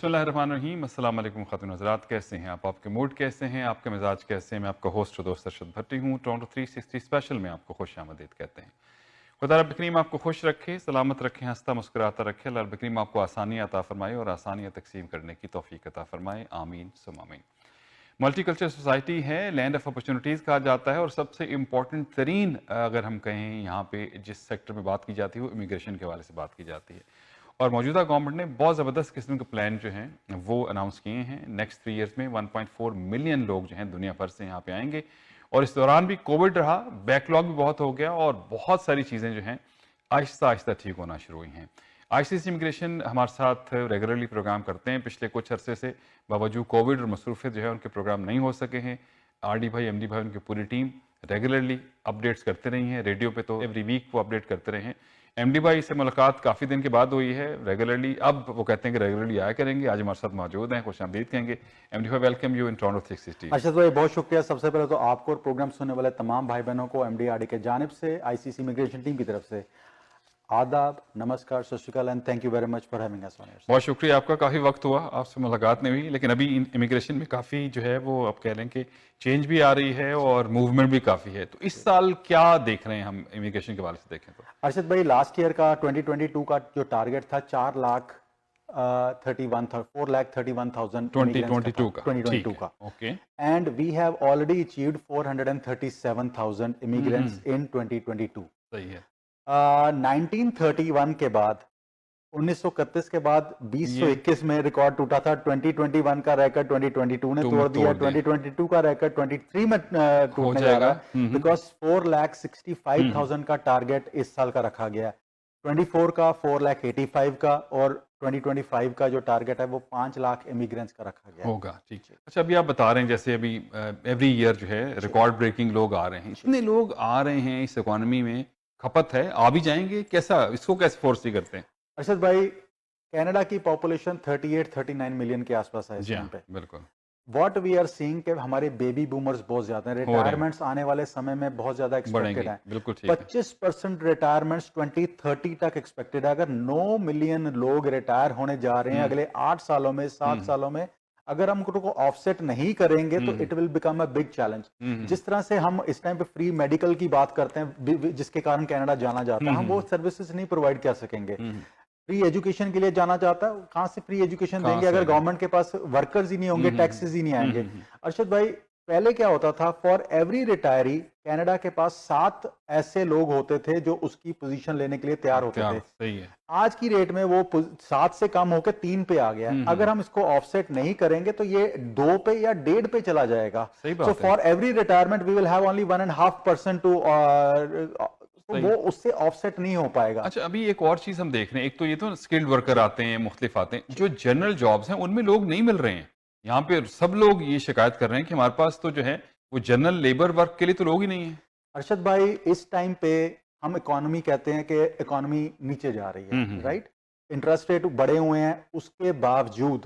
बिस्मिल्लाहिर्रहमानिर्रहीम। अस्सलाम वालेकुम ख़ातून हज़रात, कैसे हैं आप? आपके मूड कैसे हैं? आपके मिजाज कैसे हैं? मैं आपका होस्ट और दोस्त अरशद भट्टी हूँ। टोरंटो 360 स्पेशल में आपको खुशामदीद कहते हैं। खुदा रब करीम आपको खुश रखे, सलामत रखे, हंसता मुस्कुराता रखे। अल्लाह रब करीम आपको आसानियाँ अता फरमाए और आसानियाँ तकसीम करने की तौफीक अता फरमाए। आमीन सुम्मा आमीन। मल्टीकल्चरल सोसाइटी है, लैंड ऑफ अपॉर्चुनिटीज़ कहा जाता है और सबसे इम्पॉर्टेंट तरीन अगर हम कहें यहाँ पे जिस सेक्टर में बात की जाती है वो इमिग्रेशन के हवाले से बात की जाती है। और मौजूदा गवर्नमेंट ने बहुत ज़बरदस्त किस्म के प्लान जो हैं वो अनाउंस किए हैं। नेक्स्ट 3 ईयर्स में 1.4 मिलियन लोग जो हैं दुनिया भर से यहाँ पे आएंगे और इस दौरान भी कोविड रहा, बैकलॉग भी बहुत हो गया और बहुत सारी चीज़ें जो हैं आहिस्ता आहिस्ता ठीक होना शुरू हुई हैं। आईसीसी इमिग्रेशन हमारे साथ रेगुलरली प्रोग्राम करते हैं। पिछले कुछ अरसे से बावजूद कोविड और मसरूफियत जो है उनके प्रोग्राम नहीं हो सके हैं। आरडी भाई, एमडी भाई, उनकी पूरी टीम रेगुलरली अपडेट्स करते रही हैं। रेडियो पे तो एवरी वीक वो अपडेट करते रहे हैं। एमडी भाई से मुलाकात काफ़ी दिन के बाद हुई है रेगुलरली। अब वो कहते हैं कि रेगुलरली आया करेंगे। आज हमारे साथ मौजूद हैं, खुशामदीद कहेंगे। एमडी भाई, welcome you in Toronto 360। Arshad भाई, बहुत शुक्रिया। सबसे पहले तो आपको और प्रोग्राम सुनने वाले तमाम भाई बहनों को एमडीआरडी के जानिब से, आईसीसी इमिग्रेशन टीम की तरफ से आदाब, नमस्कार, सत श्री अकाल and thank you very much for having us on your. बहुत शुक्रिया आपका। काफ़ी वक्त हुआ आपसे मुलाकात नहीं हुई, लेकिन अभी इमिग्रेशन में काफ़ी जो है वो आप कह रहे हैं कि चेंज भी आ रही है और मूवमेंट भी काफ़ी है। तो इस साल क्या देख रहे हैं हम इमिग्रेशन के हवाले से देखें तो? अर्शद भाई, लास्ट ईयर का 2022 का जो टारगेट था 4,31,000 2022 का 2022 का। Okay. And we have already achieved 437,000 immigrants in 2022। सही है। 1931 के बाद 1931 के बाद 2021 में रिकॉर्ड टूटा था। 2021 का रिकॉर्ड 2022 ने तोड़ दिया। 2022 का रिकॉर्ड 23 में टूटने जा रहा है बिकॉज 4,65,000 का टारगेट इस साल का रखा गया है। 24 का 4,85,000 का और 2025 का जो टारगेट है वो 5 लाख इमिग्रेंट्स का रखा गया होगा। ठीक है। अच्छा, अभी आप बता रहे हैं जैसे अभी एवरी ईयर जो है रिकॉर्ड ब्रेकिंग लोग आ रहे हैं। इतने लोग आ रहे हैं, इस इकोनॉमी में खपत है, आ भी जाएंगे, कैसा इसको कैसे फोर्स करते हैं? अर्शद भाई, कनाडा की पॉपुलेशन 38-39 मिलियन के आसपास है इस टाइम पे। बिल्कुल। व्हाट वी आर सीइंग कि हमारे बेबी बूमर्स बहुत ज्यादा हैं। रिटायरमेंट्स आने वाले समय में बहुत ज्यादा एक्सपेक्टेड है। बिल्कुल ठीक है। 25% रिटायरमेंट्स 2030 तक एक्सपेक्टेड है। अगर 9 मिलियन लोग रिटायर होने जा रहे हैं अगले 8 सालों में, 7 सालों में, अगर हम उनको ऑफसेट नहीं करेंगे तो it will become a big challenge. जिस तरह से हम इस टाइम पे फ्री मेडिकल की बात करते हैं जिसके कारण कनाडा जाना जाता है, हम वो सर्विसेज नहीं प्रोवाइड कर सकेंगे। फ्री एजुकेशन के लिए जाना चाहता है, कहां से फ्री एजुकेशन देंगे अगर गवर्नमेंट के पास वर्कर्स ही नहीं होंगे, टैक्सेस ही नहीं आएंगे। अर्शद भाई, पहले क्या होता था, फॉर एवरी रिटायरी कनाडा के पास 7 ऐसे लोग होते थे जो उसकी पोजीशन लेने के लिए तैयार होते थे। सही है। आज की रेट में वो 7 से कम होकर 3 पे आ गया है। अगर हम इसको ऑफसेट नहीं करेंगे तो ये 2 पे या 1.5 पे चला जाएगा। So for every retirement we will have only 1.5% two, तो वो उससे ऑफसेट नहीं हो पाएगा। अच्छा, अभी एक और चीज हम देख रहे हैं। एक तो ये तो स्किल्ड वर्कर आते हैं, मुख्तलिफ आते हैं, जो जनरल जॉब्स हैं उनमें लोग नहीं मिल रहे हैं। यहाँ पे सब लोग ये शिकायत कर रहे हैं कि हमारे पास तो जो है वो जनरल लेबर वर्क के लिए तो लोग ही नहीं है। अर्शद भाई, इस टाइम पे हम इकोनॉमी कहते हैं कि इकोनॉमी नीचे जा रही है, राइट? इंटरेस्ट रेट बढ़े हुए हैं, उसके बावजूद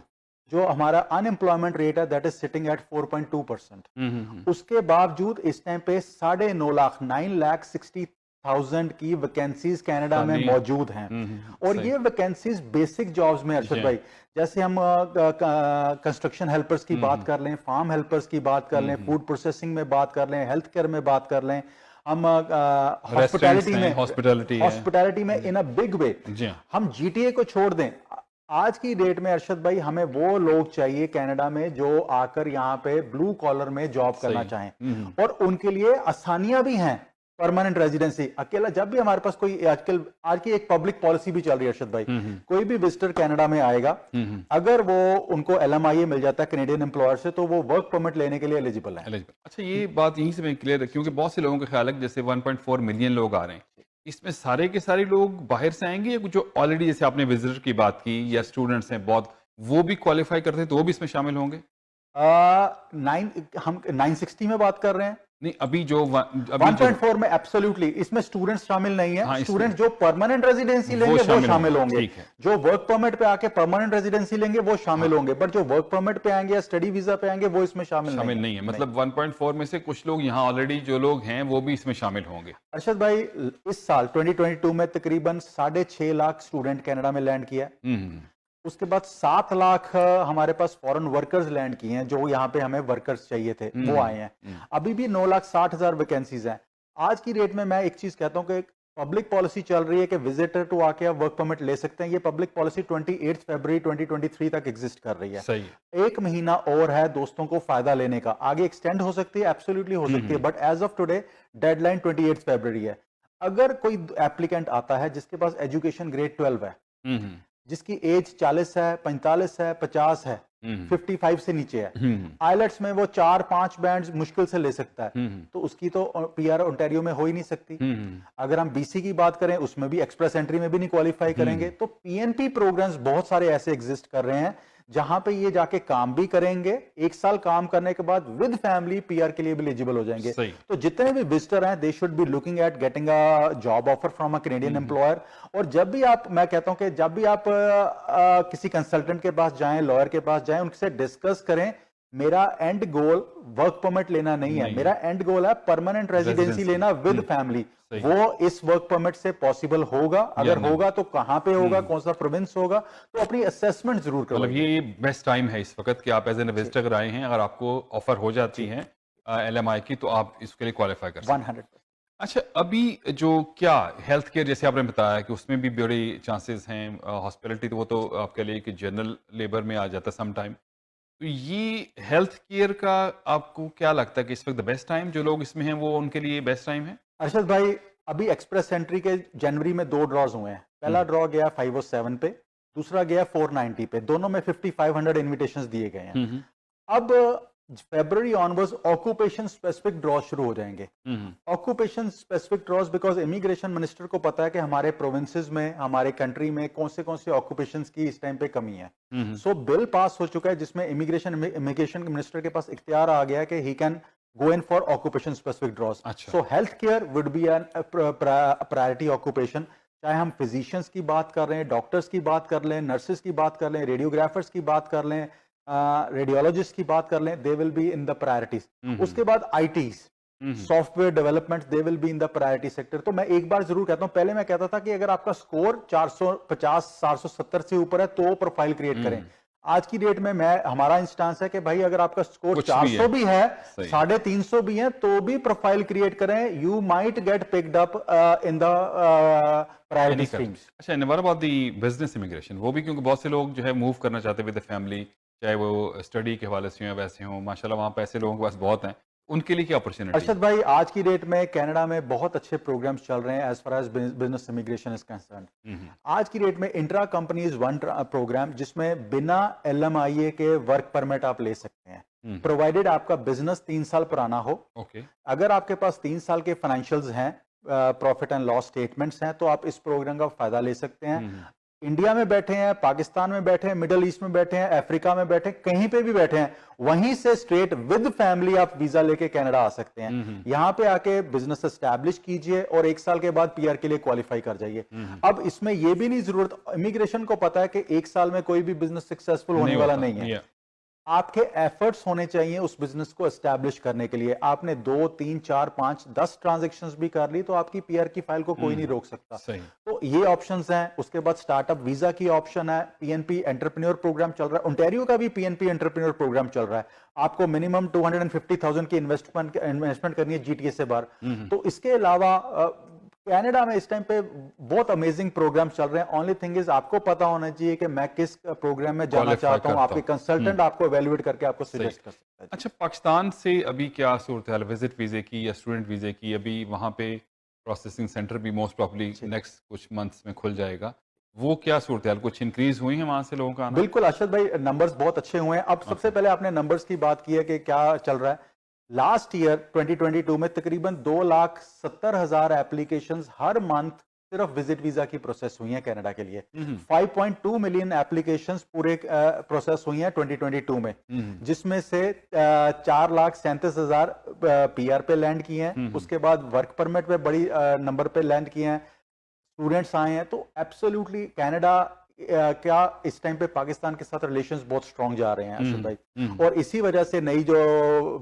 जो हमारा अनएम्प्लॉयमेंट रेट है दैट इज सिटिंग एट 4.2%। उसके बावजूद इस टाइम पे 9.5 लाख 9,60,000 की वैकेंसीज कनाडा में मौजूद हैं। और ये वैकेंसीज बेसिक जॉब्स में, अर्शद भाई, जैसे हम कंस्ट्रक्शन हेल्पर्स की बात कर लें, फार्म हेल्पर्स की बात कर लें, फूड प्रोसेसिंग में बात कर लें, हेल्थ केयर में बात कर लें, हम हॉस्पिटैलिटी में इन अ बिग वे, हम जीटीए को छोड़ दें। आज की डेट में अर्शद भाई हमें वो लोग चाहिए कनाडा में जो आकर यहाँ पे ब्लू कॉलर में जॉब करना चाहें और उनके लिए आसानियां भी हैं। परमानेंट रेजिडेंसी अकेला, जब भी हमारे पास कोई आजकल आज की एक पब्लिक पॉलिसी भी चल रही है अर्शद भाई, कोई भी विजिटर कनाडा में आएगा, अगर वो उनको LMIA मिल जाता है कनेडियन एम्प्लॉयर से तो वो वर्क परमिट लेने के लिए एलिजिबल है। अच्छा, ये बात यहीं से मैं क्लियर है, क्योंकि बहुत से लोगों का ख्याल है जैसे 1.4 मिलियन लोग आ रहे हैं, इसमें सारे के सारे लोग बाहर से आएंगे या जो ऑलरेडी, जैसे आपने विजिटर की बात की, या स्टूडेंट्स हैं बहुत, वो भी क्वालिफाई करते हैं तो वो भी इसमें शामिल होंगे? हम 960 में बात कर रहे हैं। नहीं, अभी जो 1.4 में एब्सोल्युटली इसमें स्टूडेंट्स शामिल नहीं है। हाँ, स्टूडेंट्स जो परमानेंट रेजिडेंसी लेंगे वो शामिल होंगे, जो वर्क परमिट पे आके परमानेंट रेजिडेंसी लेंगे वो शामिल होंगे, बट जो वर्क परमिट पे आएंगे या स्टडी वीजा पे आएंगे वो इसमें शामिल नहीं है। मतलब 1.4 में से कुछ लोग यहाँ ऑलरेडी जो लोग हैं वो भी इसमें शामिल होंगे। अर्शद भाई, इस साल 2022 में तकरीबन 6.5 लाख स्टूडेंट कनाडा में लैंड किया। उसके बाद 7 लाख हमारे पास फॉरेन वर्कर्स लैंड किए हैं, जो यहाँ पे हमें वर्कर्स चाहिए थे वो आए हैं। अभी भी 9,60,000 वैकेंसीज हैं। आज की डेट में मैं एक चीज कहता हूँ कि पब्लिक पॉलिसी चल रही है कि विजिटर टू आके आप वर्क परमिट ले सकते हैं। ये पब्लिक पॉलिसी 28 फरवरी 2023 तक एग्जिस्ट कर रही है। सही है। एक महीना और है दोस्तों को फायदा लेने का, आगे एक्सटेंड हो सकती है, एब्सोल्युटली हो सकती है, but as of today deadline 28 फरवरी है। अगर कोई एप्लीकेंट आता है जिसके पास एजुकेशन ग्रेड 12 है, जिसकी एज 40 है, 45 है, 50 है, 55 से नीचे है, आइलेट्स में वो 4-5 बैंड मुश्किल से ले सकता है, तो उसकी तो पीआर ओंटारियो में हो ही नहीं सकती। अगर हम बीसी की बात करें, उसमें भी एक्सप्रेस एंट्री में भी नहीं क्वालिफाई करेंगे। तो पीएनपी प्रोग्राम्स बहुत सारे ऐसे एग्जिस्ट कर रहे हैं जहां पे ये जाके काम भी करेंगे, 1 साल काम करने के बाद विद फैमिली पीआर के लिए भी एलिजिबल हो जाएंगे। तो जितने भी विजिटर हैं, they should be looking at getting a job offer from a Canadian employer. और जब भी आप, मैं कहता हूं कि जब भी आप किसी कंसल्टेंट के पास जाएं, लॉयर के पास जाएं, उनसे डिस्कस करें, मेरा एंड गोल वर्क परमिट लेना नहीं है, मेरा एंड गोल है परमानेंट रेजिडेंसी लेना विद फैमिली। वो इस वर्क परमिट से पॉसिबल होगा, अगर होगा तो कहां पे होगा, कौन सा प्रोविंस होगा, तो अपनी असेसमेंट जरूर करो। मतलब ये बेस्ट टाइम है इस वक्त कि आप एज एन विजिटर अगर आए हैं, अगर आपको ऑफर हो जाती है एलएमआई की, तो आप इसके लिए क्वालिफाई कर सकते हैं 100%। अच्छा, अभी जो क्या हेल्थ केयर, जैसे आपने बताया कि उसमें भी बड़ी चांसेस हैं, हॉस्पिटलिटी तो वो तो आपके लिए कि जनरल लेबर में आ जाता है सम टाइम, तो ये हेल्थ केयर का आपको क्या लगता है कि इस वक्त बेस्ट टाइम, जो लोग इसमें हैं वो उनके लिए बेस्ट टाइम है? अर्शद भाई, अभी एक्सप्रेस एंट्री के जनवरी में 2 ड्रॉज हुए हैं। पहला ड्रॉ गया 507 पे, दूसरा गया 490 पे, दोनों में 5500 इन्विटेशंस दिए गए हैं। अब फरवरी ऑनवर्ड्स ऑक्यूपेशन स्पेसिफिक ड्रॉ शुरू हो जाएंगे। Occupation specific draws because immigration minister को पता है कि हमारे प्रोविंसेस में, हमारे कंट्री में कौन से ऑक्यूपेशन की इस टाइम पे कमी है। सो बिल पास हो चुका है जिसमें इमिग्रेशन मिनिस्टर के पास इख्तियार आ गया है कि he can go in for occupation specific draws. So healthcare would be a priority occupation. चाहे हम फिजिशियंस की बात कर रहे हैं, डॉक्टर्स की बात कर लें, नर्सेस की बात कर लें, रेडियोग्राफर्स की बात कर लें, रेडियोलॉजिस्ट की बात कर लें, they will be in the priorities. उसके बाद ITs, software development, they will be in the priority sector. तो मैं एक बार जरूर कहता हूं, पहले मैं कहता था कि अगर आपका स्कोर 450 470 से ऊपर है तो प्रोफाइल क्रिएट करें। आज की डेट में हमारा इंस्टांस है कि भाई अगर आपका स्कोर 400 भी है, 350 भी है, तो भी प्रोफाइल क्रिएट करें। You might get picked up in the priority streams. अच्छा, and what about the business immigration? वो भी क्योंकि बहुत से लोग जो है मूव करना चाहते हैं विद द फैमिली, चाहे वो स्टडी के हवाले से हो या वैसे हो, माशाल्लाह वहाँ पैसे लोगों के पास बहुत हैं, उनके लिए क्या अपॉर्चुनिटी? अर्शद भाई, आज की डेट में कनाडा में बहुत अच्छे प्रोग्राम्स चल रहे हैं as far as business immigration is concern. आज की डेट में इंट्रा कंपनीज वन प्रोग्राम जिसमें बिना एलएमआईए के वर्क परमिट आप ले सकते हैं, प्रोवाइडेड आपका बिजनेस 3 साल पुराना हो। अगर आपके पास 3 साल के फाइनेंशियल्स हैं, प्रॉफिट एंड लॉस स्टेटमेंट्स हैं, तो आप इस प्रोग्राम का फायदा ले सकते हैं। इंडिया में बैठे हैं, पाकिस्तान में बैठे हैं, मिडिल ईस्ट में बैठे हैं, अफ्रीका में बैठे हैं, कहीं पे भी बैठे हैं, वहीं से स्ट्रेट विद फैमिली आप वीजा लेके कनाडा आ सकते हैं। यहां पे आके बिजनेस एस्टैब्लिश कीजिए और 1 साल के बाद पीआर के लिए क्वालिफाई कर जाइए। अब इसमें यह भी नहीं जरूरत, इमिग्रेशन को पता है कि 1 साल में कोई भी बिजनेस सक्सेसफुल होने वाला नहीं है। आपके एफर्ट्स होने चाहिए उस बिजनेस को एस्टैब्लिश करने के लिए। आपने 2, 3, 4, 5, 10 ट्रांजैक्शंस भी कर ली तो आपकी पीआर की फाइल को कोई नहीं रोक सकता। तो ये ऑप्शंस हैं। उसके बाद स्टार्टअप वीजा की ऑप्शन है, पीएनपी एंटरप्रेन्योर प्रोग्राम चल रहा है, ओंटारियो का भी पीएनपी एंटरप्रेन्योर प्रोग्राम चल रहा है। आपको मिनिमम 250,000 की इन्वेस्टमेंट करनी है जीटीए से बाहर। तो इसके अलावा कनाडा में इस टाइम पे बहुत अमेजिंग प्रोग्राम चल रहे हैं। ओनली थिंग इज आपको पता होना चाहिए कि मैं किस प्रोग्राम में जाना चाहता हूं। आपके कंसल्टेंट आपको एवेल्युएट करके आपको सजेस्ट कर सकता है। अच्छा, पाकिस्तान से अभी क्या सूरत हाल, विजिट वीजे की या स्टूडेंट वीजे की? अभी वहां पे प्रोसेसिंग सेंटर भी मोस्ट प्रॉब्ली नेक्स्ट कुछ मंथ्स में खुल जाएगा, वो क्या सूरत हाल, कुछ इंक्रीज हुई है वहां से लोगों का आना? बिल्कुल अर्शद भाई, नंबर्स बहुत अच्छे हुए हैं। अब सबसे पहले आपने नंबर्स की बात की है कि क्या चल रहा है। लास्ट ईयर 2022 में तकरीबन 2,70,000 एप्लीकेशंस हर मंथ सिर्फ विजिट वीजा की प्रोसेस हुई हैं कनाडा के लिए। 5.2 मिलियन एप्लीकेशंस पूरे प्रोसेस हुई हैं 2022 में, जिसमें से 4,37,000 पीआर पे लैंड किए हैं। उसके बाद वर्क परमिट पे बड़ी नंबर पे लैंड किए हैं, स्टूडेंट्स आए हैं। तो एब्सोल्युटली कनाडा क्या इस टाइम पे पाकिस्तान के साथ रिलेशंस बहुत स्ट्रांग जा रहे हैं अर्शद भाई। और इसी वजह से नई जो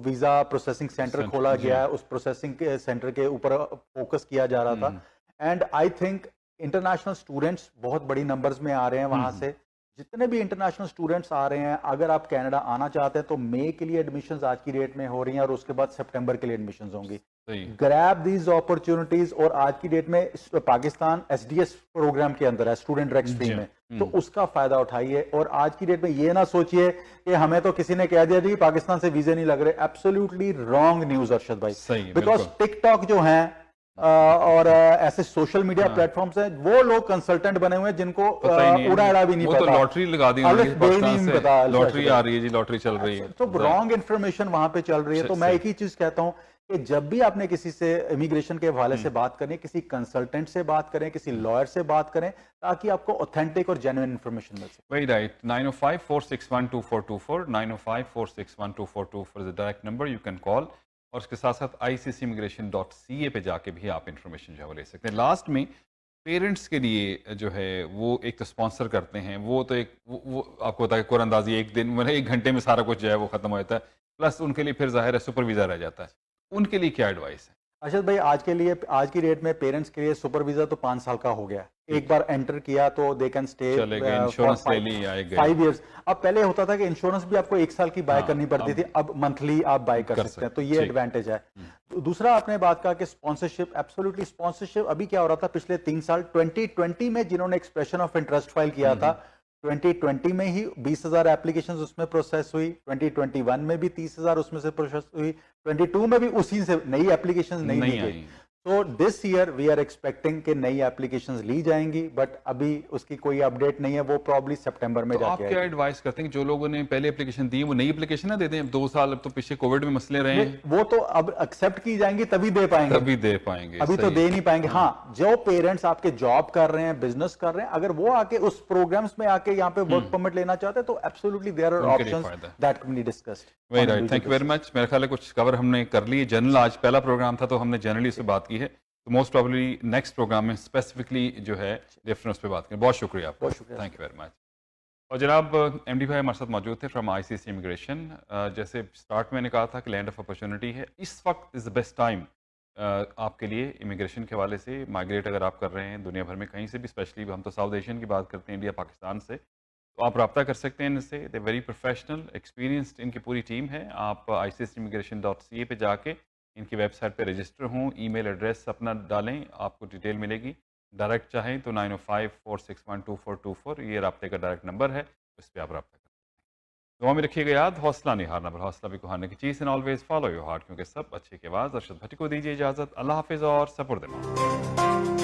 वीजा प्रोसेसिंग सेंटर खोला गया है, उस प्रोसेसिंग सेंटर के ऊपर फोकस किया जा रहा था। And I think international students बहुत बड़ी नंबर्स में आ रहे हैं वहां से, जितने भी इंटरनेशनल स्टूडेंट्स आ रहे हैं, अगर आप कनाडा आना चाहते हैं तो मई के लिए एडमिशंस आज की डेट में हो रही हैं और उसके बाद सितंबर के लिए एडमिशंस होंगी। Grab these opportunities. और आज की डेट में पाकिस्तान एसडीएस प्रोग्राम के अंदर है, स्टूडेंट डायरेक्ट स्ट्रीम में, तो उसका फायदा उठाइए। और आज की डेट में ये ना सोचिए कि हमें तो किसी ने कह दिया जी पाकिस्तान से वीजे नहीं लग रहे। एब्सोल्युटली रॉन्ग न्यूज अरशद भाई, बिकॉज टिकटॉक जो है और ऐसे सोशल मीडिया प्लेटफॉर्म्स हैं, वो लोग कंसल्टेंट बने हुए हैं जिनको उड़ा भी नहीं वो पता। तो लॉटरी लगा दी नहीं पता, लॉटरी आ रही है जी, लॉटरी चल रही है, तो रॉन्ग इन्फॉर्मेशन वहां पे चल रही है। तो मैं एक ही चीज कहता हूं कि जब भी आपने किसी से इमिग्रेशन के हवाले से बात करनी, किसी कंसल्टेंट से बात करें, किसी लॉयर से बात करें, ताकि आपको ऑथेंटिक और जेन्युइन इन्फॉर्मेशन मिल सके। Very right. 905-461-2424 905-461-2424 is the direct number, you can call. और उसके साथ साथ ICCimmigration.ca पे जाके भी आप इंफॉर्मेशन जो है वो ले सकते हैं। लास्ट में पेरेंट्स के लिए जो है वो एक तो स्पॉन्सर करते हैं, वो तो एक वो आपको पता है कुरानंदाजी एक दिन मतलब 1 घंटे में सारा कुछ जो है वो खत्म हो जाता है, प्लस उनके लिए फिर जाहिर है सुपर वीज़ा रह जाता है। उनके लिए क्या एडवाइस है? अरशद भाई, आज के लिए आज की डेट में पेरेंट्स के लिए सुपर वीजा तो 5 साल का हो गया। एक बार एंटर किया तो दे कैन स्टे इंश्योरेंस ले ली आए गए 5 इयर्स। अब पहले होता था कि इंश्योरेंस भी आपको 1 साल की बाय करनी पड़ती थी, अब मंथली आप बाय कर सकते हैं, तो ये एडवांटेज है। दूसरा आपने बात कहा कि स्पॉन्सरशिप, एब्सोल्युटली स्पॉन्सरशिप। अभी क्या हो रहा था पिछले 3 साल, 2020 में जिन्होंने एक्सप्रेशन ऑफ इंटरेस्ट फाइल किया था, 2020 में ही 20,000 एप्लीकेशंस उसमें प्रोसेस हुई, 2021 में भी 30,000 उसमें से प्रोसेस हुई, 22 में भी उसी से नई एप्लीकेशंस नहीं आई। तो this year we are expecting कि नई एप्लीकेशंस ली जाएंगी, बट अभी उसकी कोई अपडेट नहीं है, वो प्रॉब्ली सितंबर में जाके आप क्या एडवाइस करते हैं जो लोगों ने पहले एप्लीकेशन दी वो नई एप्लीकेशन ना देते हैं? 2 साल अब तो पीछे कोविड में मसले रहे हैं, वो तो अब एक्सेप्ट की जाएंगी तभी दे पाएंगे, अभी तो दे नहीं पाएंगे। हाँ, जो पेरेंट्स आपके जॉब कर रहे हैं, बिजनेस कर रहे हैं, अगर वो आके उस प्रोग्राम्स में आके यहाँ पे वर्क परमिट लेना चाहते हैं तो absolutely there are options that can be discussed. Very right, thank you very much. मेरे ख्याल है कुछ कवर हमने कर लिए। जनरल आज पहला प्रोग्राम था तो हमने जनरली से बात की है, तो मोस्ट प्रॉब्ली नेक्स्ट प्रोग्राम में स्पेसिफिकली जो है डिफरेंस पे बात करें। बहुत शुक्रिया आपका, थैंक यू वेरी मच। और जनाब MD भाई हमारे साथ मौजूद थे फ्रॉम ICC इमिग्रेशन। जैसे स्टार्ट में मैंने कहा था कि लैंड ऑफ अपॉर्चुनिटी है, इस वक्त इज़ द बेस्ट टाइम आपके लिए इमिग्रेशन के हवाले से। माइग्रेट अगर आप कर रहे हैं दुनिया भर में कहीं से भी, स्पेशली हम तो साउथ एशियन की बात करते हैं, इंडिया पाकिस्तान से, तो आप रब्ता कर सकते हैं इनसे। दे वेरी प्रोफेशनल, एक्सपीरियंस्ड, इनकी पूरी टीम है। आप ICCimmigration.ca पे जाके इनकी वेबसाइट पे रजिस्टर हों, ईमेल एड्रेस अपना डालें, आपको डिटेल मिलेगी। डायरेक्ट चाहें तो 905-461-2424 ये रब्ते का डायरेक्ट नंबर है, इस पर आप रब्ता कर सकते हैं। दुआ में रखिएगा याद, हौसला नहीं हारना, पर हौसला भी को हारने की चीज़, and always follow your heart, क्योंकि सब अच्छे की आवाज़। अरशद भट्टी को दीजिए इजाज़त। अल्लाह हाफिज़ और सपुर्द।